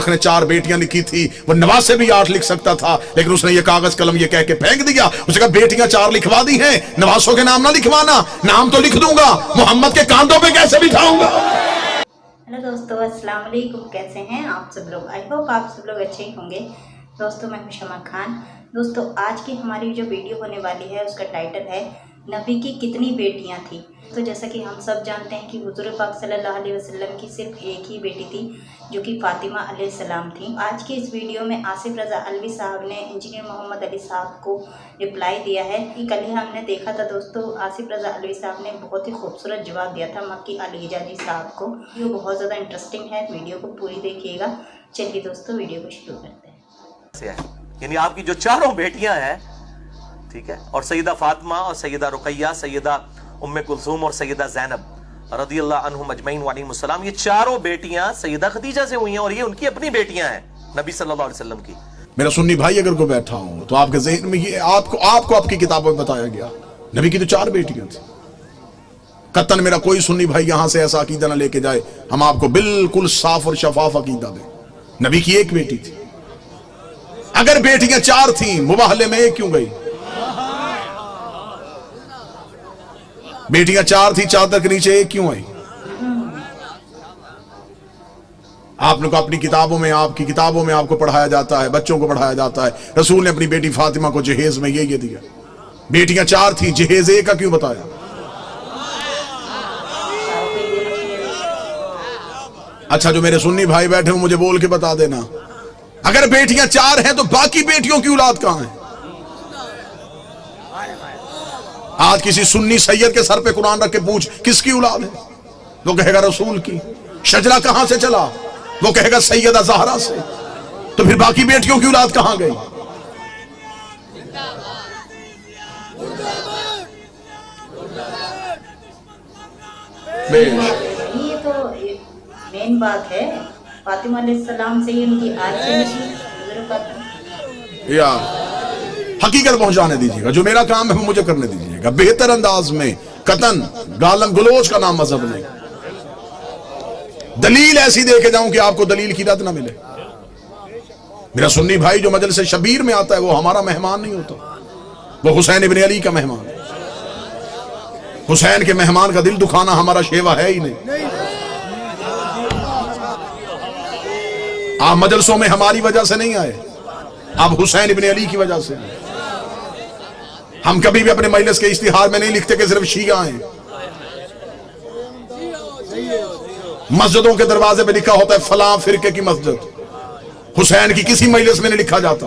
मोरख ने 4 बेटियां लिखी थी, वो नवाज से भी 8 लिख सकता था, लेकिन उसने ये कागज कलम ये कह के फेंक दिया। उसने कहा बेटियां 4 लिखवा दी हैं, नवासों के नाम ना लिखवाना, नाम तो लिख दूंगा, मोहम्मद के कांधों पे कैसे बिठाऊंगा। हेलो दोस्तों, अस्सलाम वालेकुम। कैसे हैं आप सब लोग? आई होप आप सब लोग अच्छे ही होंगे। दोस्तों मैं हूं शमा खान। दोस्तों आज की हमारी जो वीडियो होने वाली है उसका टाइटल है नबी की कितनी बेटियां थी। तो जैसा कि हम सब जानते हैं कि हुजूर पाक सल्लल्लाहु अलैहि वसल्लम की सिर्फ एक ही बेटी थी जो कि फातिमा अलैहिस्सलाम थी। आज की इस वीडियो में आसिफ रज़ा अलवी साहब ने इंजीनियर मोहम्मद अली साहब को रिप्लाई दिया है कि कल ही हमने देखा था दोस्तों, आसिफ रज़ा अलवी साहब ने बहुत ही खूबसूरत जवाब दिया था मक्की अलीजा जी साहब को। ये बहुत ज़्यादा इंटरेस्टिंग है, वीडियो को पूरी देखिएगा। चलिए दोस्तों वीडियो को शुरू करते हैं। यानी आपकी जो चारों बेटियां हैं, ठीक है, और सैयदा फातिमा और सैयदा रुकैया, सैयदा उम्मे कुलसूम और सैयदा ज़ैनब रदियल्लाहु अन्हुम अजमईन वालेकुमुस्सलाम, ये चारों बेटियां सैयदा खदीजा से हुई हैं और ये उनकी अपनी बेटियां हैं नबी सल्लल्लाहु अलैहि वसल्लम की। मेरा सुन्नी भाई अगर को बैठा हो तो आपके ज़हन में ये आपको आपकी किताबों में बताया गया नबी की तो 4 बेटियां थी। कतन मेरा कोई सुन्नी भाई यहां से ऐसा अकीदा ना लेके जाए, हम आपको बिल्कुल साफ और शफाफ अकीदा दें। नबी की एक बेटी थी। अगर बेटियां 4 थी, मुबाहले में एक क्यों गई? बेटियां 4 थी, चादर के नीचे एक क्यों आई? आपने को अपनी किताबों में, आपकी किताबों में आपको पढ़ाया जाता है, बच्चों को पढ़ाया जाता है, रसूल ने अपनी बेटी फातिमा को जहेज में ये दिया। बेटियां 4 थी, जहेज एक का क्यों बताया? अच्छा जो मेरे सुन्नी भाई बैठे हो मुझे बोल के बता देना, अगर बेटियां 4 हैं तो बाकी बेटियों की औलाद कहां है? आज किसी सुन्नी सैयद के सर पे कुरान रख के पूछ किसकी औलाद है, वो कहेगा रसूल की। शजरा कहां से चला, वो कहेगा सैयदा ज़हरा से। तो फिर बाकी बेटियों की औलाद कहां गई? ये तो मेन बात है, फातिमा अलैहिस्सलाम से ही उनकी आज यार हकीकत पहुंचाने दीजिएगा, जो मेरा काम है वो मुझे करने दीजिएगा बेहतर अंदाज में। कतन गालम गलोच का नाम मजहब नहीं। दलील ऐसी दे के जाऊं कि आपको दलील की रद ना मिले। मेरा सुन्नी भाई जो मजलिस शबीर में आता है वो हमारा मेहमान नहीं होता, वो हुसैन इब्न अली का मेहमान है। हुसैन के मेहमान का दिल दुखाना हमारा शेवा है ही नहीं। आप मजलिसों में हमारी वजह से नहीं आए, आप हुसैन इब्न अली की वजह से। हम कभी भी अपने मजलिस के इश्तिहार में नहीं लिखते कि सिर्फ शिया हैं। मस्जिदों के दरवाजे पे लिखा होता है फलां फिरके की मस्जिद। हुसैन की किसी मजलिस में नहीं लिखा जाता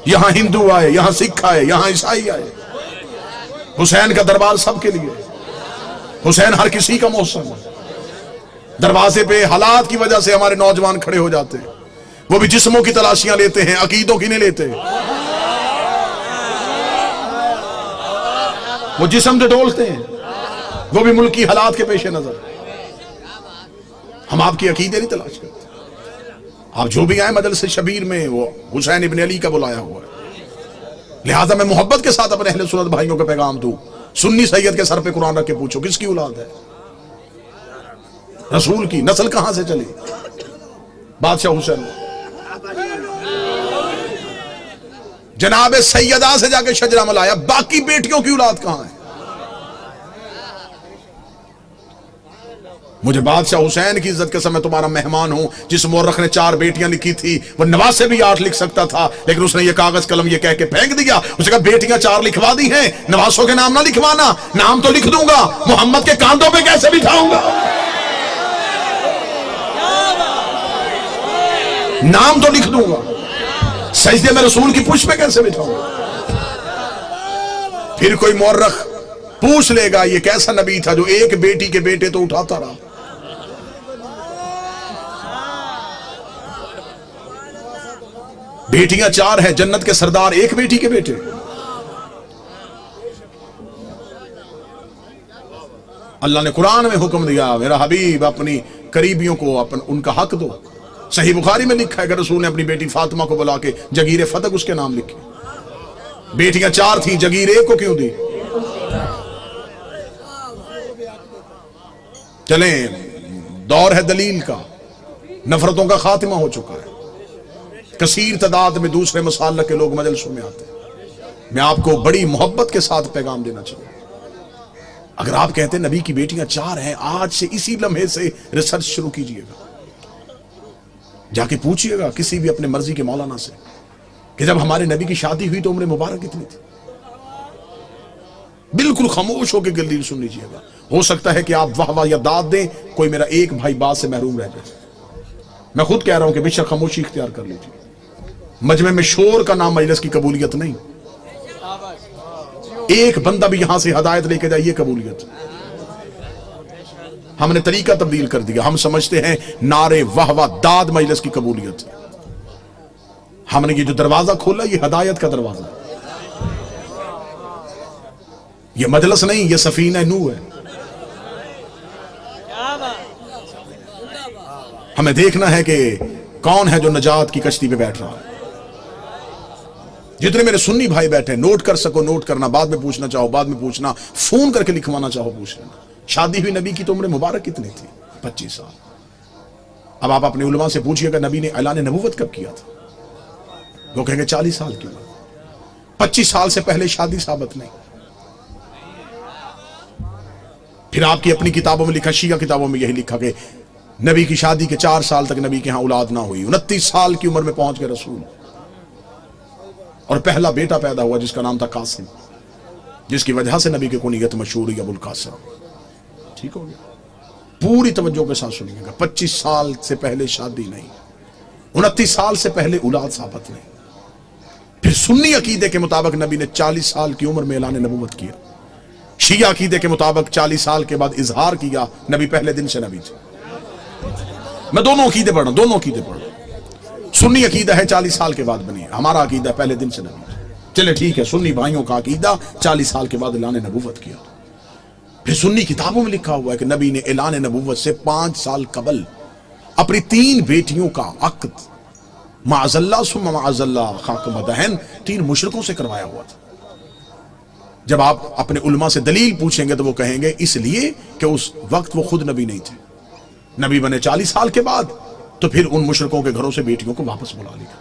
यहां हिंदू आए, यहां सिख आए, यहां ईसाई आए। हुसैन का दरबार सबके लिए, हुसैन हर किसी का मौसम। दरवाजे पे हालात की वजह से हमारे नौजवान खड़े हो जाते हैं, वो भी जिस्मों की तलाशियां लेते हैं, अकीदों की नहीं लेते। वो जिस्म से डोलते हैं, वो भी मुल्क की हालात के पेश नजर। हम आपकी अकीदे नहीं तलाश करते। आप जो भी आए मजलिस शबीर में वो हुसैन इब्न अली का बुलाया हुआ है। लिहाजा मैं मोहब्बत के साथ अपने अहले सुन्नत भाइयों को पैगाम दूं, सुन्नी सैयद के सर पे कुरान रख के पूछो किसकी औलाद है? रसूल की। नस्ल कहां से चली? बादशाह हुसैन। जनाबे सैयदा से जाके शजरा मलाया, बाकी बेटियों की औलाद कहां है? मुझे बादशाह हुसैन की इज्जत के समय तुम्हारा मेहमान हूं, जिस मोरख ने 4 बेटियां लिखी थी, वो नवाज से भी 8 लिख सकता था, लेकिन उसने ये कागज कलम ये कह के फेंक दिया। उसने कहा बेटियां 4 लिखवा दी हैं, नवासों के नाम ना लिखवाना, नाम तो लिख दूंगा, मोहम्मद के कांधों पे कैसे बिठाऊंगा? नाम तो लिख दूंगा, सजदे में रसूल की पुष्प पे कैसे बिठाऊंगा? फिर कोई मौरख पूछ लेगा ये कैसा नबी था जो एक बेटी के बेटे तो उठाता रहा। बेटियां 4 हैं, जन्नत के सरदार एक बेटी के बेटे। अल्लाह ने कुरान में हुक्म दिया, मेरा हबीब अपनी करीबियों को उनका हक दो। सही बुखारी में लिखा है कि रसूल ने अपनी बेटी फातिमा को बुला के जगीर फतक उसके नाम लिखी। बेटियां 4 थी, जगीर एक को क्यों दी? चलें, दौर है दलील का। नफरतों का खात्मा हो चुका है। कसीर तादाद में दूसरे मसालक के लोग मजलिसों में आते हैं। मैं आपको बड़ी मोहब्बत के साथ पैगाम देना चाहूंगा, अगर आप कहते हैं नबी की बेटियां 4 हैं, आज से इसी लम्हे से रिसर्च शुरू कीजिएगा, जाके पूछिएगा किसी भी अपने मर्जी के मौलाना से कि जब हमारे नबी की शादी हुई तो उम्र मुबारक कितनी थी। बिल्कुल खामोश होकर दलील सुन लीजिएगा। हो सकता है कि आप वाह वाह या दाद दें, कोई मेरा एक भाई बात से महरूम रह जाए। मैं खुद कह रहा हूं कि बेशक खामोशी इख्तियार कर लीजिए। मजमे में शोर का नाम मजलिस की कबूलियत नहीं। एक बंदा भी यहां से हदायत लेके जाए, ये कबूलियत। हमने तरीका तब्दील कर दिया। हम समझते हैं नारे वाह वाह दाद मजलिस की कबूलियत। हमने ये जो दरवाजा खोला, ये हदायत का दरवाजा, ये मजलिस नहीं, ये सफीना नू है। हमें देखना है कि कौन है जो नजात की कश्ती पे बैठ रहा है। जितने मेरे सुन्नी भाई बैठे, नोट कर सको नोट करना, बाद में पूछना चाहो बाद में पूछना, फोन करके लिखवाना चाहो पूछ लेना। शादी हुई नबी की तो उम्र मुबारक कितनी थी? 25 साल। अब आप अपने उलमा से पूछिएगा नबी ने ऐलान नबूवत कब किया था, वो कहेंगे 40 साल की उम्र। 25 साल से पहले शादी साबित नहीं। फिर आपकी अपनी किताबों में लिखा, शिया किताबों में यही लिखा कि नबी की शादी के 4 साल तक नबी के यहां औलाद ना हुई। 29 साल की उम्र में पहुंच गए रसूल, और पहला बेटा पैदा हुआ जिसका नाम था कासिम, जिसकी वजह से नबी की कुनियत मशहूर हुई अबुल कासिम। ठीक हो गया। पूरी तवज्जो के साथ सुनिएगा। 25 साल से पहले शादी नहीं, 29 साल से पहले औलाद साबित नहीं। फिर सुन्नी अकीदे के मुताबिक नबी ने 40 साल की उम्र में ऐलान नबूवत किया। शिया अकीदे के मुताबिक 40 साल के बाद इजहार किया, नबी पहले दिन से नबी थे। मैं दोनों अकीदे पढ़ रहा हूं, दोनों अकीदे पढ़ रहा हूं। सुन्नी अकीदा है 40 साल के बाद बनी है, हमारा अकीदा पहले दिन से नबी। चले ठीक है, सुन्नी भाइयों का अकीदा 40 साल के बाद ऐलान नबूवत किया। फिर सुन्नी किताबों में लिखा हुआ है कि नबी ने ऐलान नबूवत से 5 साल कबल अपनी 3 बेटियों का अक्द माअज़ल्लाह सुम्मा माअज़ल्लाह खाक मदहन 3 मुशरिकों से करवाया हुआ था। जब आप अपने उलमा से दलील पूछेंगे तो वो कहेंगे इसलिए कि उस वक्त वो खुद नबी नहीं थे, नबी बने 40 साल के बाद, तो फिर उन मुशरिकों के घरों से बेटियों को वापस बुला लिया।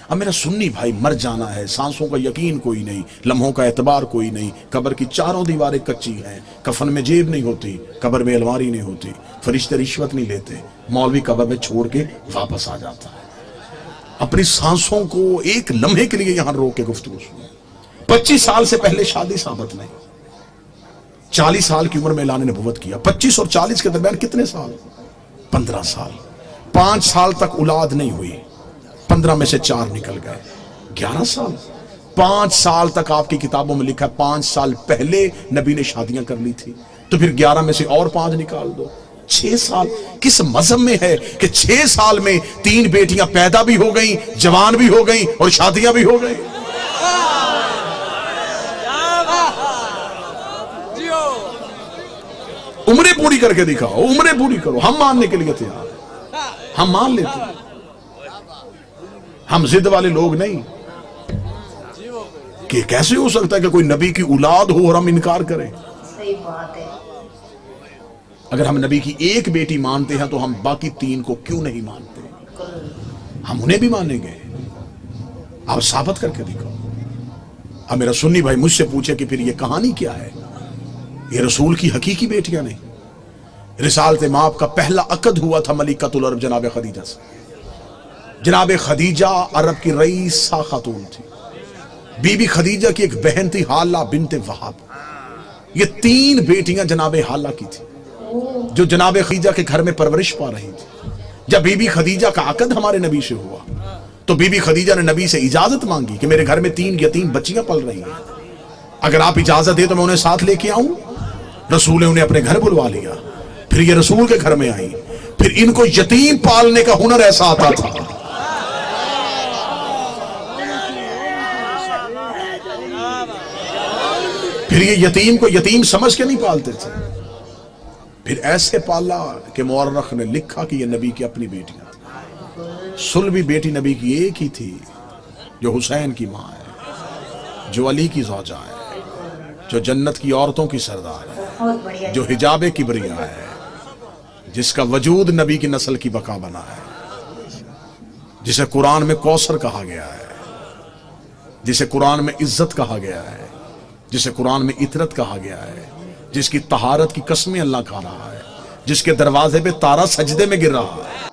अब मेरा सुन्नी भाई, मर जाना है, सांसों का यकीन कोई नहीं, लम्हों का एतबार कोई नहीं, कब्र की 4 दीवारें कच्ची हैं, कफन में जेब नहीं होती, कब्र में अलमारी नहीं होती, फरिश्ते रिश्वत नहीं लेते, मौलवी कब्र में छोड़ के वापस आ जाता है। अपनी सांसों को एक लम्हे के लिए यहां रोक के गुफ्तगू सुनो। 25 साल से पहले शादी साबित नहीं, 40 साल की उम्र में ऐलान नबूवत किया। 25 और 40 के दरमियान कितने साल? 15 साल। 5 साल तक औलाद नहीं हुई, 15 में से 4 निकल गए, 11 साल। 5 साल तक आपकी किताबों में लिखा है 5 साल पहले नबी ने शादियां कर ली थी, तो फिर 11 में से और 5 निकाल दो, 6 साल। किस मजहब में है कि 6 साल में 3 बेटियां पैदा भी हो गई, जवान भी हो गई और शादियां भी हो गई? उम्रें पूरी करके दिखाओ, उम्रें पूरी करो, हम मानने के लिए तैयार, हम मान लेते हैं। हम जिद वाले लोग नहीं कि कैसे हो सकता है कि कोई नबी की औलाद हो और हम इनकार करें। सही बात है। अगर हम नबी की एक बेटी मानते हैं तो हम बाकी 3 को क्यों नहीं मानते? हम उन्हें भी मानेंगे। आप साबित करके दिखाओ। अब मेरा सुन्नी भाई मुझसे पूछे कि फिर ये कहानी क्या है, ये रसूल की हकीकी बेटियां नहीं। रिसालत माप का पहला अकद हुआ था मलिकतुल अरब जनाब खदीजा से। जनाब खदीजा अरब की रईसा खातून थी। बीबी खदीजा की एक बहन थी हाला बिनते वहाब। ये 3 बेटियां जनाब हाला की थी जो जनाब खदीजा के घर में परवरिश पा रही थी। जब बीबी खदीजा का अकद हमारे नबी से हुआ तो बीबी खदीजा ने नबी से इजाजत मांगी कि मेरे घर में 3 यतीम बच्चियां पल रही हैं, अगर आप इजाजत दे तो मैं उन्हें साथ लेके आऊं। रसूल ने उन्हें अपने घर बुलवा लिया। फिर ये रसूल के घर में आई। फिर इनको यतीम पालने का हुनर ऐसा आता था, फिर ये यतीम को यतीम समझ के नहीं पालते थे, फिर ऐसे पाला कि मुअर्रख ने लिखा कि ये नबी की अपनी बेटियां थी। सुलभी बेटी नबी की एक ही थी जो हुसैन की मां है, जो अली की ज़ौजा है, जो जन्नत की औरतों की सरदार है, जो हिजाबे किबरिया है, जिसका वजूद नबी की नस्ल की बका बना है। जिसे कुरान में कौसर कहा गया है, जिसे कुरान में इज्जत कहा गया है, जिसे कुरान में इतरत कहा गया है, जिसकी तहारत की कसमें अल्लाह खा रहा है, जिसके दरवाजे पे तारा सजदे में गिर रहा है।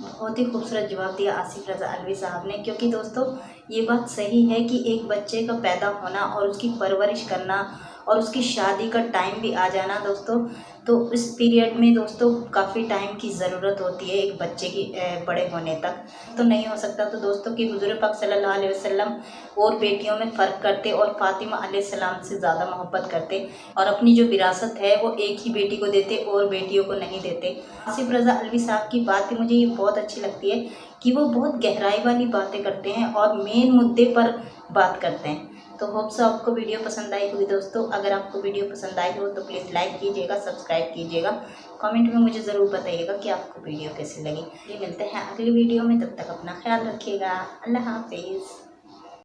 बहुत ही खूबसूरत जवाब दिया आसिफ रज़ा अलवी साहब ने, क्योंकि दोस्तों ये बात सही है कि एक बच्चे का पैदा होना और उसकी परवरिश करना और उसकी शादी का टाइम भी आ जाना दोस्तों, तो इस पीरियड में दोस्तों काफ़ी टाइम की ज़रूरत होती है एक बच्चे की बड़े होने तक, तो नहीं हो सकता। तो दोस्तों कि हुज़ूर पाक सल्लल्लाहु अलैहि वसल्लम और बेटियों में फ़र्क करते और फ़ातिमा अलैहिस्सलाम से ज़्यादा मोहब्बत करते और अपनी जो विरासत है वो एक ही बेटी को देते और बेटियों को नहीं देते। आसिफ रज़ा अलवी साहब की बात भी मुझे ये बहुत अच्छी लगती है कि वो बहुत गहराई वाली बातें करते हैं और मेन मुद्दे पर बात करते हैं। तो होप सो आपको वीडियो पसंद आई होगी दोस्तों। अगर आपको वीडियो पसंद आई हो तो प्लीज़ लाइक कीजिएगा, सब्सक्राइब कीजिएगा, कमेंट में मुझे ज़रूर बताइएगा कि आपको वीडियो कैसी लगी। ये मिलते हैं अगली वीडियो में, तब तक अपना ख्याल रखिएगा। अल्लाह हाफिज़।